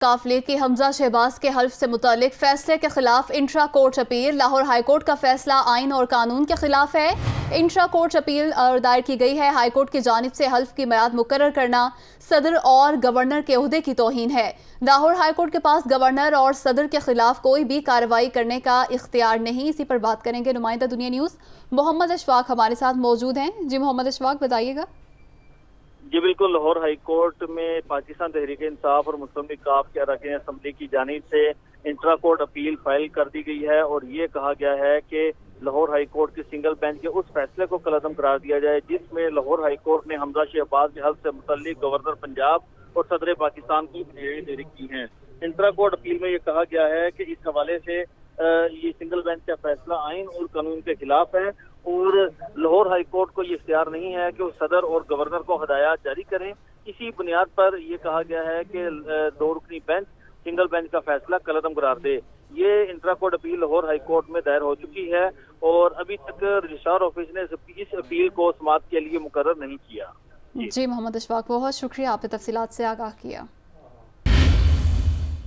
काफिले की हमजा शहबाज के हल्फ से मुतालिक फैसले के खिलाफ intra court appeal. Lahore high court का फैसला आइन और कानून के खिलाफ है। इंट्रा कोर्ट अपील दायर की गई है। हाई कोर्ट की जानिब से हल्फ की मियाद मुकर्रर करना सदर और गवर्नर के ओहदे की तौहीन है। लाहौर हाई कोर्ट के पास गवर्नर और सदर के खिलाफ कोई भी कार्रवाई करने का इख्तियार नहीं। इसी पर बात करेंगे नुमाइंदा दुनिया न्यूज़ मोहम्मद अशफाक हमारे साथ मौजूद हैं। जी मोहम्मद अशफाक, बताइएगा। जी बिल्कुल, लाहौर हाई कोर्ट में पाकिस्तान तहरीक इंसाफ और मुस्लिम लीग काफ के अरकान असम्बली की जानिब से इंट्रा कोर्ट अपील फाइल कर दी गई है और ये कहा गया है कि लाहौर हाई कोर्ट के सिंगल बेंच के उस फैसले को कलअदम करार दिया जाए जिसमें लाहौर हाई कोर्ट ने हमजा शहबाज के हल्फ से मुतल्लिक गवर्नर पंजाब और सदर पाकिस्तान की बुनियादी तहरीक की हैं। इंट्रा कोर्ट अपील में ये कहा गया है कि इस हवाले से ये सिंगल बेंच का फैसला आइन और कानून के खिलाफ है और लाहौर हाई कोर्ट को ये इख्तियार नहीं है कि वो सदर और गवर्नर को हदायत जारी करें। इसी बुनियाद पर यह कहा गया है कि 2 रुकनी बेंच सिंगल बेंच का फैसला कलअदम करार दे। ये intra court appeal Lahore high court में दायर हो चुकी है और अभी तक रजिस्ट्रार ऑफिस ने इस अपील को समाअत के लिए मुकर्रर नहीं किया। जी मोहम्मद अशफाक, बहुत शुक्रिया, आपने तफसीलात से आगाह किया।